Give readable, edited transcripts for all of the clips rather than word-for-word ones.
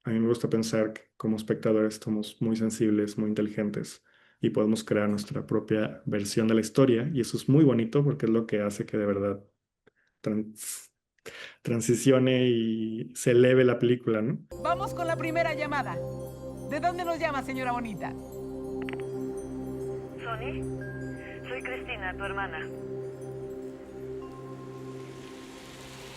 a mí me gusta pensar que como espectadores somos muy sensibles, muy inteligentes y podemos crear nuestra propia versión de la historia y eso es muy bonito porque es lo que hace que de verdad trans- transicione y se eleve la película, ¿no? Vamos con la primera llamada. ¿De dónde nos llama, señora bonita? ¿Sony? Soy Cristina, tu hermana.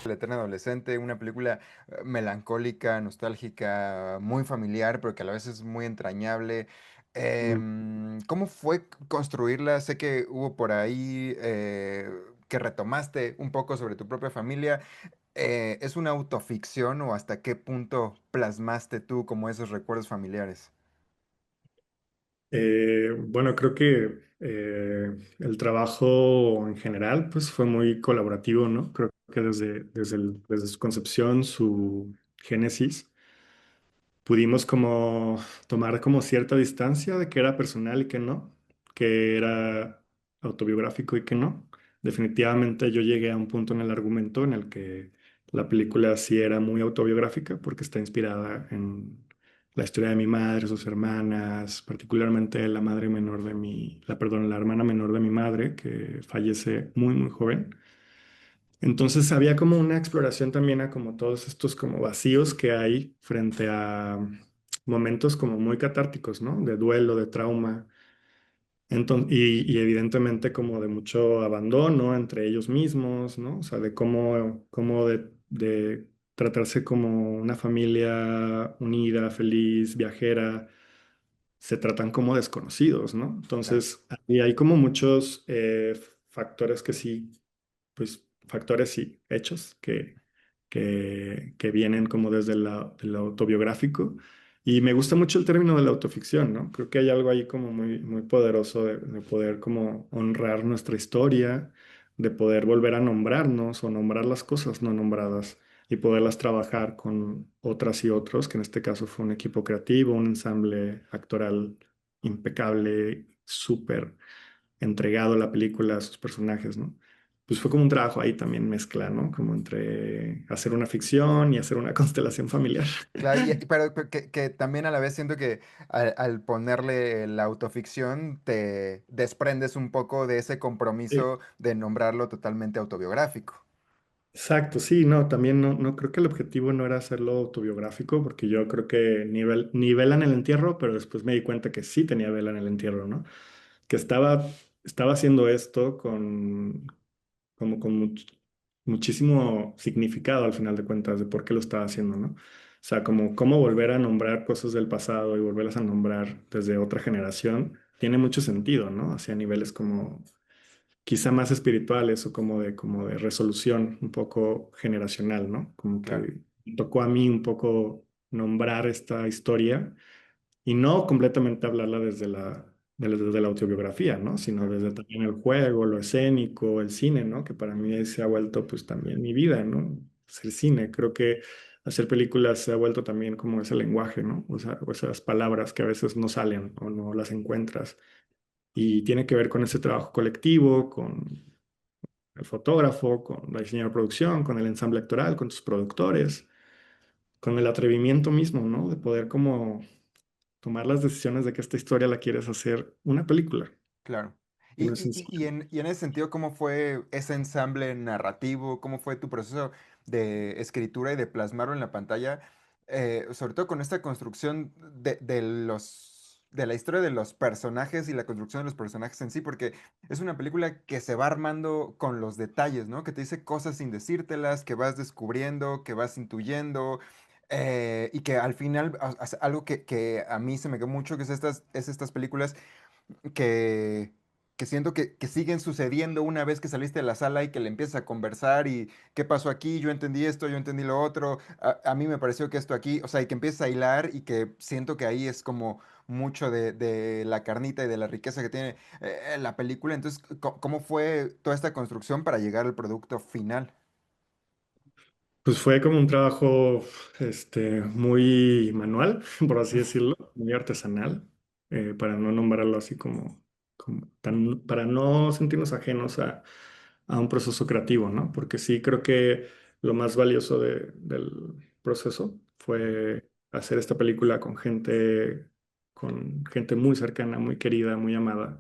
El Eterno Adolescente, una película melancólica, nostálgica, muy familiar, pero que a la vez es muy entrañable. Muy. ¿Cómo fue construirla? Sé que hubo por ahí que retomaste un poco sobre tu propia familia. ¿Es una autoficción o hasta qué punto plasmaste tú como esos recuerdos familiares? Bueno, creo que el trabajo en general pues fue muy colaborativo, ¿no? Creo que desde su concepción, su génesis, pudimos como tomar como cierta distancia de que era personal y que no, que era autobiográfico y que no. Definitivamente yo llegué a un punto en el argumento en el que la película sí era muy autobiográfica porque está inspirada en la historia de mi madre, sus hermanas, particularmente la madre menor de perdón, la hermana menor de mi madre que fallece muy, muy joven. Entonces había como una exploración también a como todos estos como vacíos que hay frente a momentos como muy catárticos, ¿no? De duelo, de trauma, y evidentemente como de mucho abandono entre ellos mismos, ¿no? O sea, de cómo de tratarse como una familia unida, feliz, viajera, se tratan como desconocidos, ¿no? Claro, Entonces, y hay como muchos factores que sí pues factores y hechos que vienen como desde el autobiográfico. Y me gusta mucho el término de la autoficción, ¿no? Creo que hay algo ahí como muy, muy poderoso de poder como honrar nuestra historia, de poder volver a nombrarnos o nombrar las cosas no nombradas y poderlas trabajar con otras y otros, que en este caso fue un equipo creativo, un ensamble actoral impecable, súper entregado a la película, a sus personajes, ¿no? Pues fue como un trabajo ahí también mezcla, ¿no? Como entre hacer una ficción y hacer una constelación familiar. claro, pero que también a la vez siento que al ponerle la autoficción te desprendes un poco de ese Sí. compromiso de nombrarlo totalmente autobiográfico. Exacto, sí, no, también no creo que el objetivo no era hacerlo autobiográfico, porque yo creo que ni vela en el entierro, pero después me di cuenta que sí tenía vela en el entierro, ¿no? Que estaba haciendo esto como con muchísimo significado al final de cuentas de por qué lo estaba haciendo, ¿no? O sea, como cómo volver a nombrar cosas del pasado y volverlas a nombrar desde otra generación, tiene mucho sentido, ¿no? Hacia niveles como quizá más espirituales o como de resolución un poco generacional, ¿no? Como Claro, que me tocó a mí un poco nombrar esta historia y no completamente hablarla desde la autobiografía, ¿no? Sino claro, desde también el juego, lo escénico, el cine, ¿no? Que para mí se ha vuelto pues también mi vida, ¿no? Es el cine. Creo que hacer películas se ha vuelto también como ese lenguaje, ¿no? O esas palabras que a veces no salen o no las encuentras. Y tiene que ver con ese trabajo colectivo, con el fotógrafo, con la diseñadora de producción, con el ensamble actoral, con tus productores, con el atrevimiento mismo, ¿no? De poder como tomar las decisiones de que esta historia la quieres hacer una película. claro. Y no es Y sencillo. y en ese sentido, ¿cómo fue ese ensamble narrativo? ¿Cómo fue tu proceso de escritura y de plasmarlo en la pantalla? Sobre todo con esta construcción de la historia de los personajes y la construcción de los personajes en sí, porque es una película que se va armando con los detalles, ¿no? Que te dice cosas sin decírtelas, que vas descubriendo, que vas intuyendo. Y que al final, algo que a mí se me quedó mucho, que es estas películas que, que siento que siguen sucediendo una vez que saliste de la sala y que le empiezas a conversar y qué pasó aquí, yo entendí esto, yo entendí lo otro, a mí me pareció que esto aquí, o sea, y que empiezas a hilar y que siento que ahí es como mucho de la carnita y de la riqueza que tiene la película. Entonces, ¿cómo fue toda esta construcción para llegar al producto final? Pues fue como un trabajo muy manual, por así decirlo, muy artesanal, para no nombrarlo así para no sentirnos ajenos a un proceso creativo, ¿no? Porque sí creo que lo más valioso del proceso fue hacer esta película con gente muy cercana, muy querida, muy amada,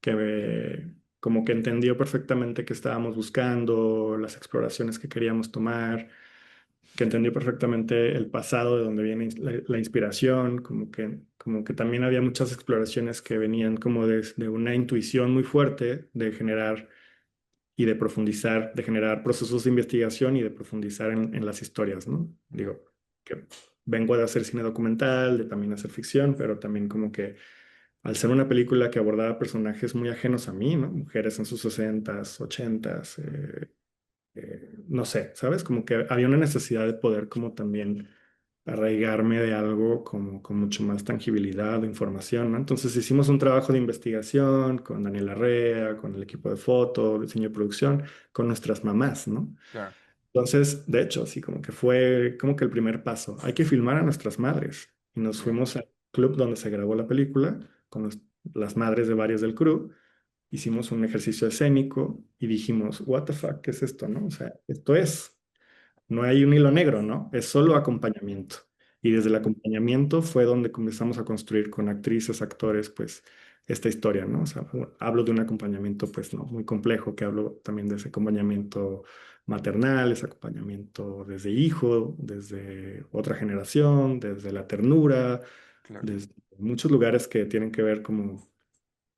que como que entendió perfectamente qué estábamos buscando, las exploraciones que queríamos tomar, que entendió perfectamente el pasado de donde viene la inspiración, como que también había muchas exploraciones que venían como de una intuición muy fuerte de generar y de profundizar, de generar procesos de investigación y de profundizar en las historias, ¿no? Ya, Digo, que vengo de hacer cine documental, de también hacer ficción, pero también como que al ser una película que abordaba personajes muy ajenos a mí, ¿no? Mujeres en sus sesentas, ochentas, no sé, ¿sabes? Como que había una necesidad de poder como también arraigarme de algo como con mucho más tangibilidad o información, ¿no? Entonces hicimos un trabajo de investigación con Daniel Arrea, con el equipo de foto, diseño y producción, con nuestras mamás, ¿no? claro, Entonces, de hecho, así como que fue como que el primer paso. Hay que filmar a nuestras madres. Y nos ya, fuimos al club donde se grabó la película con las madres de varias del crew. Hicimos un ejercicio escénico y dijimos, what the fuck, ¿qué es esto, no? O sea, esto es. No hay un hilo negro, ¿no? Es solo acompañamiento. Y desde el acompañamiento fue donde comenzamos a construir con actrices, actores, pues, esta historia, ¿no? O sea, hablo de un acompañamiento, pues, no, muy complejo, que hablo también de ese acompañamiento maternal, ese acompañamiento desde hijo, desde otra generación, desde la ternura, claro. desde muchos lugares que tienen que ver como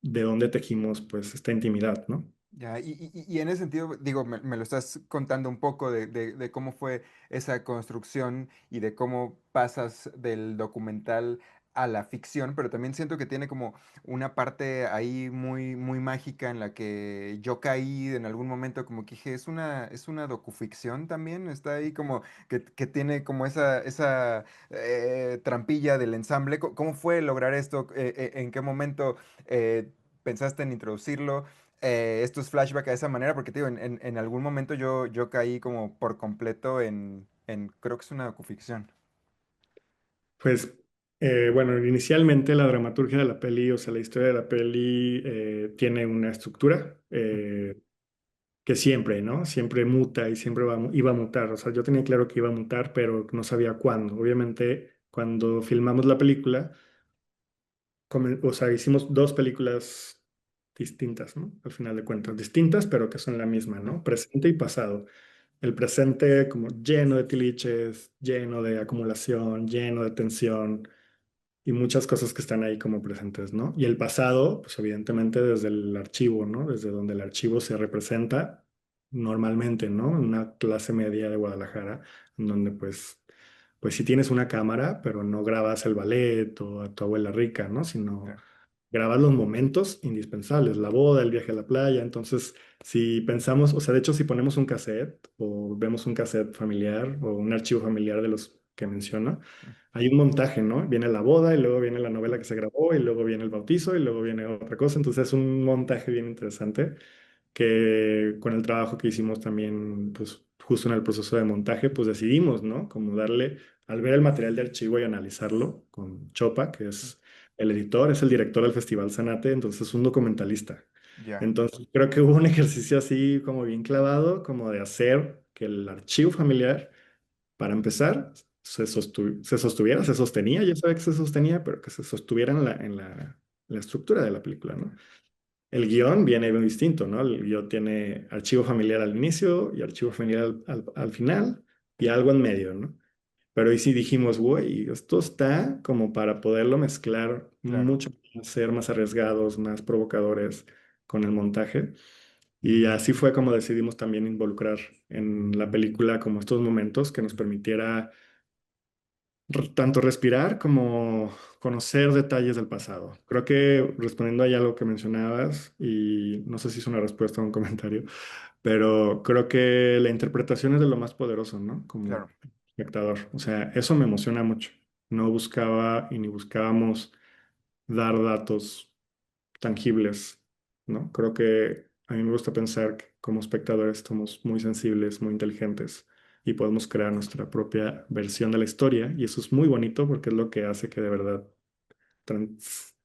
de dónde tejimos, pues, esta intimidad, ¿no? Ya, y en ese sentido, digo, me lo estás contando un poco de cómo fue esa construcción y de cómo pasas del documental a la ficción, pero también siento que tiene como una parte ahí muy, muy mágica en la que yo caí en algún momento, como que dije, es una docuficción también, está ahí como que tiene como esa trampilla del ensamble. ¿Cómo fue lograr esto? ¿En qué momento pensaste en introducirlo? Estos flashbacks de esa manera, porque te digo, en algún momento yo caí como por completo creo que es una docuficción. Pues, bueno, inicialmente la dramaturgia de la peli, o sea, la historia de la peli tiene una estructura que siempre, ¿no? Siempre muta y siempre iba a mutar. O sea, yo tenía claro que iba a mutar, pero no sabía cuándo. Obviamente, cuando filmamos la película, o sea, hicimos dos películas distintas, ¿no? Al final de cuentas, distintas, pero que son la misma, Mm, ¿no? Presente y pasado. El presente como lleno de tiliches, lleno de acumulación, lleno de tensión y muchas cosas que están ahí como presentes, ¿no? Y el pasado, pues evidentemente desde el archivo, ¿no? Desde donde el archivo se representa normalmente, ¿no? En una clase media de Guadalajara, en donde pues sí tienes una cámara, pero no grabas el ballet o a tu abuela rica, ¿no? Sino claro, grabas los momentos indispensables, la boda, el viaje a la playa. Entonces, si pensamos, o sea, de hecho, si ponemos un cassette o vemos un cassette familiar o un archivo familiar de los que menciona, mm, hay un montaje, ¿no? Viene la boda y luego viene la novela que se grabó y luego viene el bautizo y luego viene otra cosa. Entonces, es un montaje bien interesante que con el trabajo que hicimos también, pues justo en el proceso de montaje, pues decidimos, ¿no? Como darle, al ver el material de archivo y analizarlo con Chopa, que mm, es el editor, es el director del Festival Zanate, entonces es un documentalista. ya, Entonces creo que hubo un ejercicio así como bien clavado, como de hacer que el archivo familiar, para empezar, se sostuviera, se sostenía, ya sabía que se sostenía, pero que se sostuviera en la estructura de la película, ¿no? El guión viene bien distinto, ¿no? El guión tiene archivo familiar al inicio y archivo familiar al final y algo en medio, ¿no? Pero ahí sí dijimos, güey, esto está como para poderlo mezclar claro, mucho más, ser más arriesgados, más provocadores con el montaje. Y así fue como decidimos también involucrar en la película como estos momentos que nos permitiera tanto respirar como conocer detalles del pasado. Creo que respondiendo a algo que mencionabas, y no sé si es una respuesta o un comentario, pero creo que la interpretación es de lo más poderoso, ¿no? Como claro, espectador. O sea, eso me emociona mucho. No buscaba y ni buscábamos dar datos tangibles, ¿no? Creo que a mí me gusta pensar que como espectadores somos muy sensibles, muy inteligentes y podemos crear nuestra propia versión de la historia y eso es muy bonito porque es lo que hace que de verdad trans-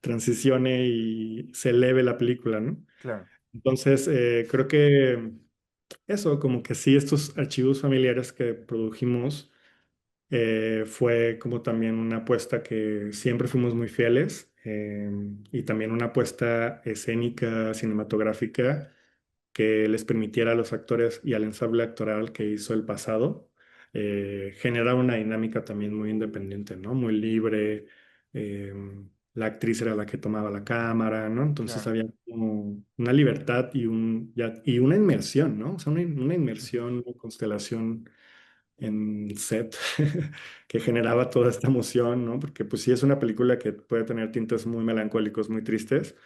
transicione y se eleve la película, ¿no? claro. Entonces, creo que eso, como que sí, estos archivos familiares que produjimos Fue como también una apuesta que siempre fuimos muy fieles, y también una apuesta escénica, cinematográfica, que les permitiera a los actores y al ensamble actoral que hizo el pasado generar una dinámica también muy independiente, ¿no? Muy libre. eh, la actriz era la que tomaba la cámara, ¿no? Entonces Claro. había como una libertad y una inmersión, ¿no? O sea, una Ujú. inmersión, una constelación en set que generaba toda esta emoción, ¿no? Porque pues sí es una película que puede tener tintes muy melancólicos, muy tristes,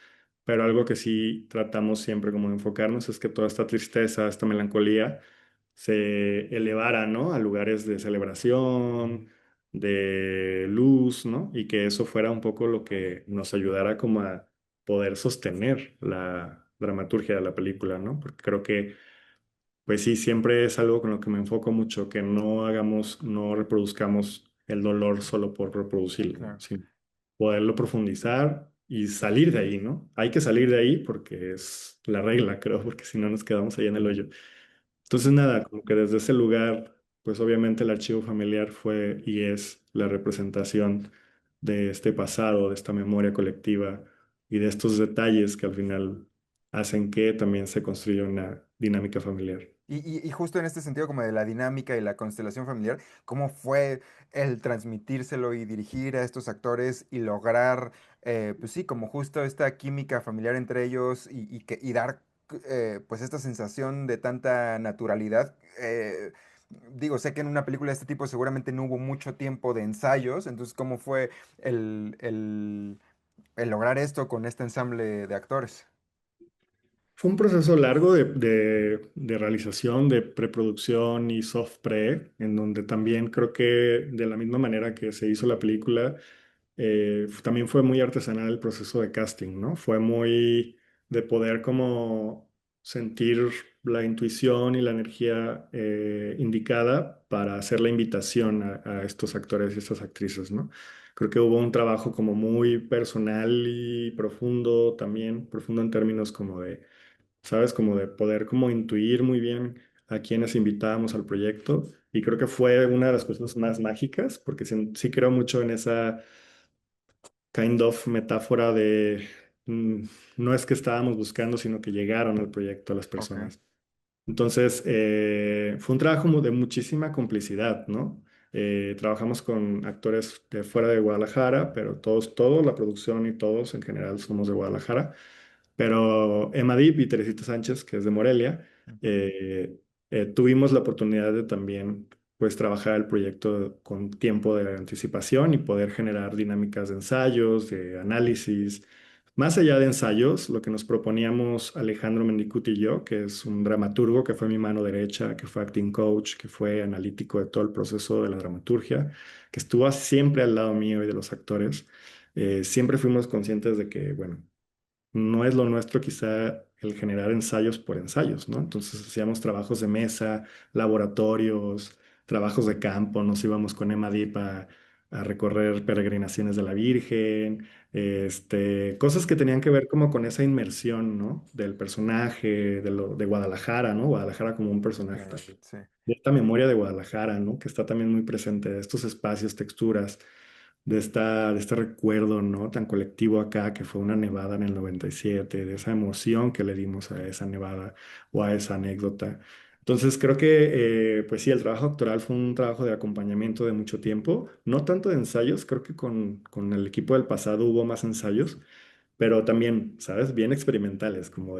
pero algo que sí tratamos siempre como de enfocarnos es que toda esta tristeza, esta melancolía se elevara, ¿no? A lugares de celebración, de luz, ¿no? Y que eso fuera un poco lo que nos ayudara como a poder sostener la dramaturgia de la película, ¿no? Porque creo que pues sí, siempre es algo con lo que me enfoco mucho, que no hagamos, no reproduzcamos el dolor solo por reproducirlo, ¿no? Claro. Sino poderlo profundizar y salir de ahí, ¿no? Hay que salir de ahí porque es la regla, creo, porque si no nos quedamos ahí en el hoyo. Entonces, nada, como que desde ese lugar, pues obviamente el archivo familiar fue y es la representación de este pasado, de esta memoria colectiva y de estos detalles que al final hacen que también se construya una dinámica familiar. Y justo en este sentido, como de la dinámica y la constelación familiar, ¿cómo fue el transmitírselo y dirigir a estos actores y lograr, pues sí, como justo esta química familiar entre ellos y dar, pues esta sensación de tanta naturalidad? Digo, sé que en una película de este tipo seguramente no hubo mucho tiempo de ensayos, entonces, ¿cómo fue el lograr esto con este ensamble de actores? Fue un proceso largo de realización, de preproducción y soft pre, en donde también creo que de la misma manera que se hizo la película, también fue muy artesanal el proceso de casting, ¿no? Fue muy de poder como sentir la intuición y la energía indicada para hacer la invitación a estos actores y estas actrices, ¿no? Creo que hubo un trabajo como muy personal y profundo también, profundo en términos como de, ¿sabes? Como de poder como intuir muy bien a quienes invitábamos al proyecto. Y creo que fue una de las cosas más mágicas, porque sí, sí creo mucho en esa kind of metáfora de mm, no es que estábamos buscando, sino que llegaron al proyecto las Ok. personas. Entonces, fue un trabajo de muchísima complicidad, ¿no? Trabajamos con actores de fuera de Guadalajara, pero todos, la producción y todos en general somos de Guadalajara. Pero Emma Dip y Teresita Sánchez, que es de Morelia, Ujú. eh, tuvimos la oportunidad de también pues trabajar el proyecto con tiempo de anticipación y poder generar dinámicas de ensayos, de análisis. Más allá de ensayos, lo que nos proponíamos Alejandro Mendicuti y yo, que es un dramaturgo que fue mi mano derecha, que fue acting coach, que fue analítico de todo el proceso de la dramaturgia, que estuvo siempre al lado mío y de los actores, siempre fuimos conscientes de que, bueno, no es lo nuestro quizá el generar ensayos por ensayos, ¿no? Entonces hacíamos trabajos de mesa, laboratorios, trabajos de campo, nos íbamos con Emma Dip a recorrer peregrinaciones de la Virgen, cosas que tenían que ver como con esa inmersión, ¿no? Del personaje, de Guadalajara, ¿no? Guadalajara como un personaje Claro, también. sí. De esta memoria de Guadalajara, ¿no? Que está también muy presente, de estos espacios, texturas de este recuerdo, ¿no? Tan colectivo acá, que fue una nevada en el 97, de esa emoción que le dimos a esa nevada o a esa anécdota. Entonces creo que, pues sí, el trabajo actoral fue un trabajo de acompañamiento de mucho tiempo, no tanto de ensayos, creo que con el equipo del pasado hubo más ensayos, pero también, ¿sabes? Bien experimentales, como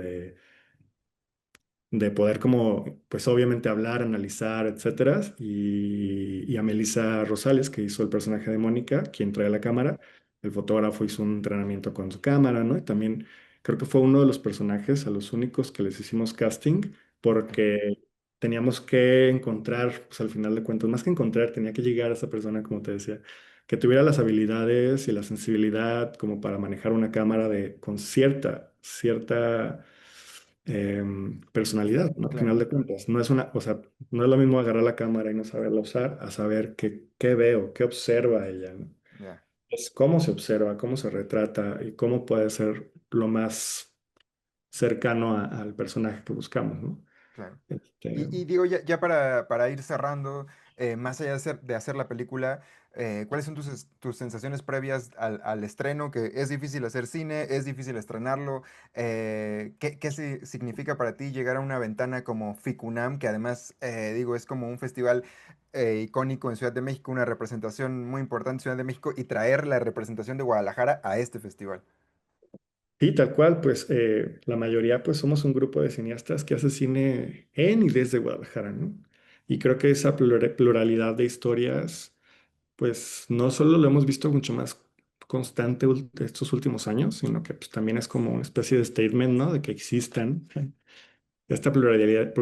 de poder como, pues obviamente hablar, analizar, etcétera. Y a Melissa Rosales, que hizo el personaje de Mónica, quien trae la cámara, el fotógrafo hizo un entrenamiento con su cámara, ¿no? Y también creo que fue uno de los personajes a los únicos que les hicimos casting, Ok. porque teníamos que encontrar, pues al final de cuentas, más que encontrar, tenía que llegar a esa persona, como te decía, que tuviera las habilidades y la sensibilidad como para manejar una cámara con cierta personalidad, ¿no? Al Claro, final de cuentas, no es una, o sea, no es lo mismo agarrar la cámara y no saberla usar, a saber qué veo, qué observa ella, ¿no? ya, Es cómo se observa, cómo se retrata y cómo puede ser lo más cercano al personaje que buscamos, ¿no? claro. Este, Y digo, ya para ir cerrando, más allá de hacer la película, ¿cuáles son tus sensaciones previas al estreno? Que es difícil hacer cine, es difícil estrenarlo. ¿Qué significa para ti llegar a una ventana como FICUNAM, que además, digo, es como un festival icónico en Ciudad de México, una representación muy importante en Ciudad de México, y traer la representación de Guadalajara a este festival? Y tal cual, pues la mayoría pues somos un grupo de cineastas que hace cine en y desde Guadalajara, ¿no? Y creo que esa pluralidad de historias, pues no solo lo hemos visto mucho más constante estos últimos años, sino que pues, también es como una especie de statement, ¿no? De que existan esta pluralidad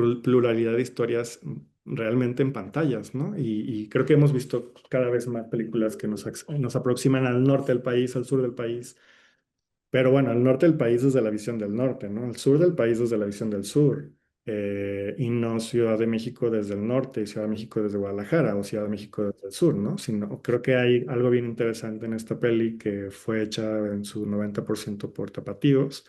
de historias realmente en pantallas, ¿no? Y creo que hemos visto cada vez más películas que nos aproximan al norte del país, al sur del país, pero bueno, el norte del país desde la visión del norte, ¿no? El sur del país desde la visión del sur. Y no Ciudad de México desde el norte y Ciudad de México desde Guadalajara o Ciudad de México desde el sur, ¿no? Sino, creo que hay algo bien interesante en esta peli que fue hecha en su 90% por tapatíos,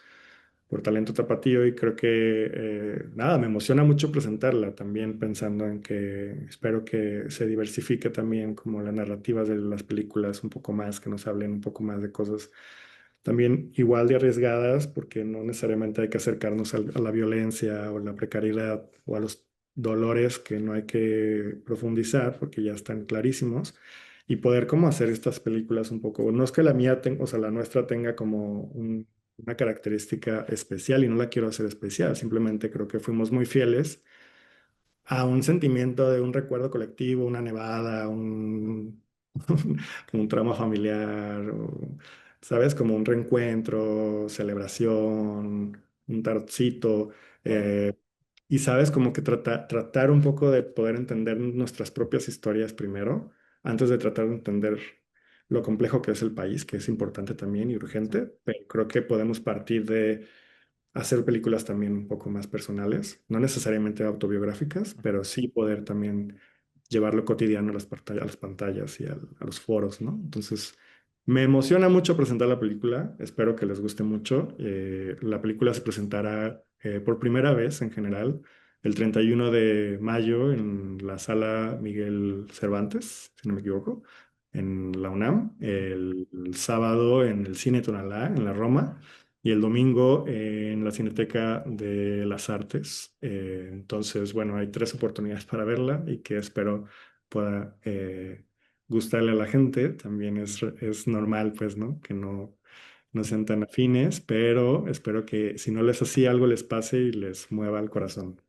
por talento tapatío, y creo que, nada, me emociona mucho presentarla también pensando en que espero que se diversifique también como la narrativa de las películas un poco más, que nos hablen un poco más de cosas también igual de arriesgadas, porque no necesariamente hay que acercarnos a la violencia o la precariedad o a los dolores que no hay que profundizar porque ya están clarísimos, y poder como hacer estas películas un poco, no es que la mía tenga, o sea, la nuestra tenga como una característica especial y no la quiero hacer especial, simplemente creo que fuimos muy fieles a un sentimiento de un recuerdo colectivo, una nevada, un trauma familiar, ¿sabes? Como un reencuentro, celebración, un tarotcito. eh, y sabes, como que tratar un poco de poder entender nuestras propias historias primero, antes de tratar de entender lo complejo que es el país, que es importante también y Sí. urgente, pero creo que podemos partir de hacer películas también un poco más personales, no necesariamente autobiográficas, pero sí poder también llevarlo cotidiano a a las pantallas y a los foros, ¿no? Entonces, me emociona mucho presentar la película, espero que les guste mucho. La película se presentará por primera vez en general el 31 de mayo en la sala Miguel Cervantes, si no me equivoco, en la UNAM, el sábado en el Cine Tonalá, en la Roma, y el domingo en la Cineteca de las Artes. Entonces, bueno, hay tres oportunidades para verla y que espero pueda gustarle a la gente. También es normal, pues, ¿no? Que no sean tan afines, pero espero que si no les así algo les pase y les mueva el corazón.